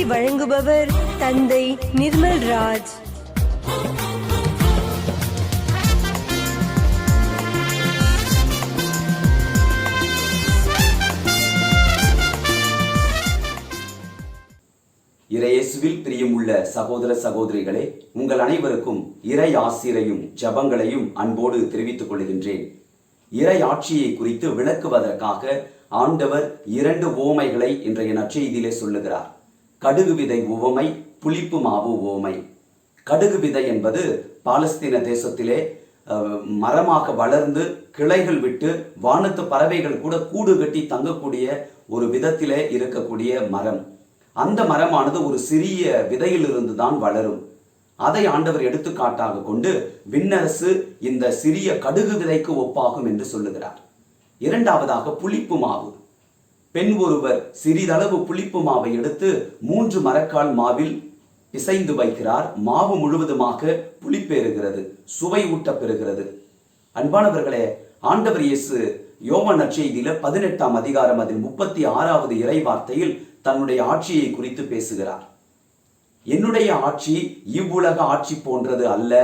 வழங்குபவர் தந்தை நிர்மல்ராஜ். இறையேசுவில் பிரியமுள்ள சகோதர சகோதரிகளே, உங்கள் அனைவருக்கும் இறை ஆசிரையும் ஜபங்களையும் அன்போடு தெரிவித்துக் கொள்கின்றேன். இறை ஆட்சியை குறித்து விளக்குவதற்காக ஆண்டவர் 2 உவமைகளை இன்றைய நற்செய்தியிலே சொல்லுகிறார். கடுகு விதை உவமை, புளிப்பு மாவு உவமை. கடுகு விதை என்பது பாலஸ்தீன தேசத்திலே மரமாக வளர்ந்து கிளைகள் விட்டு வானத்து பறவைகள் கூட கூடு கட்டி தங்கக்கூடிய ஒரு விதத்திலே இருக்கக்கூடிய மரம். அந்த மரமானது ஒரு சிறிய விதையிலிருந்து தான் வளரும். அதை ஆண்டவர் எடுத்துக்காட்டாக கொண்டு விண்ணரசு இந்த சிறிய கடுகு விதைக்கு ஒப்பாகும் என்று சொல்லுகிறார். இரண்டாவதாக புளிப்பு மாவு. பெண் ஒருவர் சிறிதளவு புளிப்பு மாவை எடுத்து 3 மரக்கால் மாவில் பிசைந்து வைக்கிறார். மாவு முழுவதுமாக புளிப்பேறுகிறது, சுவை ஊட்ட பெறுகிறது. அன்பானவர்களே, ஆண்டவர் இயேசு யோவான் நற்செய்தியில 18ஆம் அதிகாரம் அதில் 36வது இறை வார்த்தையில் தன்னுடைய ஆட்சியை குறித்து பேசுகிறார். என்னுடைய ஆட்சி இவ்வுலக ஆட்சி போன்றது அல்ல.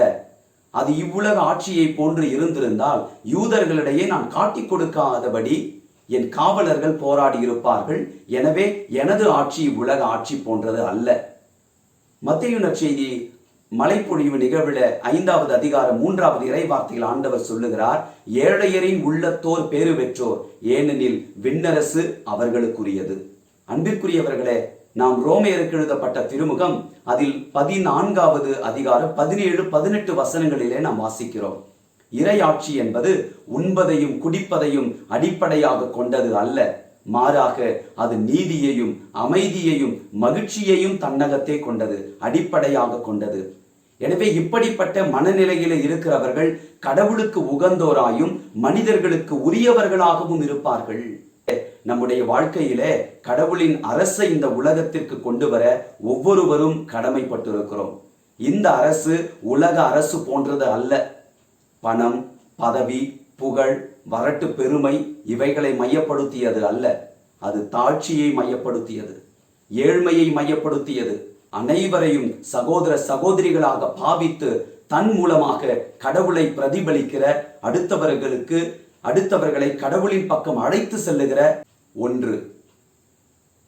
அது இவ்வுலக ஆட்சியை போன்று இருந்திருந்தால் யூதர்களிடையே நான் காட்டிக் கொடுக்காதபடி என் காவலர்கள் போராடி இருப்பார்கள். எனவே எனது ஆட்சி இவ்வுலக ஆட்சி போன்றது அல்ல. மத்தேயு நற்செய்தி மலைப்பொழிவு நிகழ்வுல 5வது அதிகாரம் 3வது இறை வார்த்தையில் ஆண்டவர் சொல்லுகிறார், ஏழையரின் உள்ளத்தோர் பேறு பெற்றோர், ஏனெனில் விண்ணரசு அவர்களுக்குரியது. அன்பிற்குரியவர்களே, நாம் ரோமையருக்கு எழுதப்பட்ட திருமுகம் அதில் 14வது அதிகாரம் 17-18 வசனங்களிலே நாம் வாசிக்கிறோம். இறையாட்சி என்பது உண்பதையும் குடிப்பதையும் அடிப்படையாக கொண்டது அல்ல. மாறாக அது நீதியையும் அமைதியையும் மகிழ்ச்சியையும் தன்னகத்தே கொண்டது, அடிப்படையாக கொண்டது. எனவே இப்படிப்பட்ட மனநிலையில இருக்கிறவர்கள் கடவுளுக்கு உகந்தோராயும் மனிதர்களுக்கு உரியவர்களாகவும் இருப்பார்கள். நம்முடைய வாழ்க்கையிலே கடவுளின் அரசை இந்த உலகத்திற்கு கொண்டு வர ஒவ்வொருவரும் கடமைப்பட்டிருக்கிறோம். இந்த அரசு உலக அரசு போன்றது அல்ல. பணம், பதவி, புகழ், வரட்டு பெருமை இவைகளை மையப்படுத்தியது அல்ல. அது தாழ்ச்சியை மையப்படுத்தியது, ஏழ்மையை மையப்படுத்தியது. அனைவரையும் சகோதர சகோதரிகளாக பாவித்து தன் மூலமாக கடவுளை பிரதிபலிக்கிற, அடுத்தவர்களை கடவுளின் பக்கம் அழைத்து செல்லுகிற ஒன்று.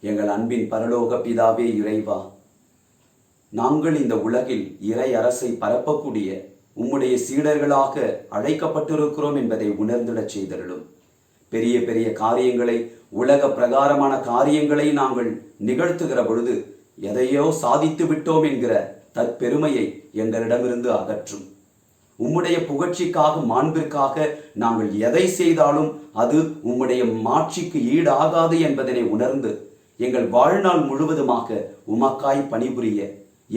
எங்கள் அன்பின் பரலோக பிதாவே இறைவா, நாங்கள் இந்த உலகில் இறை அரசை பரப்பக்கூடிய உம்முடைய சீடர்களாக அழைக்கப்பட்டிருக்கிறோம் என்பதை உணர்ந்திடச் செய்தருளும். பெரிய பெரிய காரியங்களை, உலக பிரகாரமான காரியங்களை நாங்கள் நிகழ்த்துகிற பொழுது எதையோ சாதித்து விட்டோம் என்கிற தற்பெருமையை எங்களிடமிருந்து அகற்றும். உம்முடைய புகழ்ச்சிக்காக, மாண்பிற்காக நாங்கள் எதை செய்தாலும் அது உம்முடைய மாட்சிக்கு ஈடாகாது என்பதனை உணர்ந்து எங்கள் வாழ்நாள் முழுவதுமாக உமக்காய் பணிபுரிய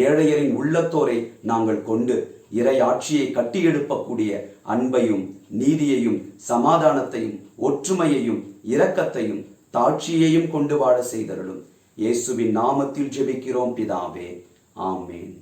ஏழையரின் உள்ளத்தோரை நாங்கள் கொண்டு இறை ஆட்சியை கட்டியெழுப்பக்கூடிய அன்பையும் நீதியையும் சமாதானத்தையும் ஒற்றுமையையும் இரக்கத்தையும் தாட்சியையும் கொண்டு வாழ செய்தருளும். இயேசுவின் நாமத்தில் ஜெபிக்கிறோம் பிதாவே, ஆமேன்.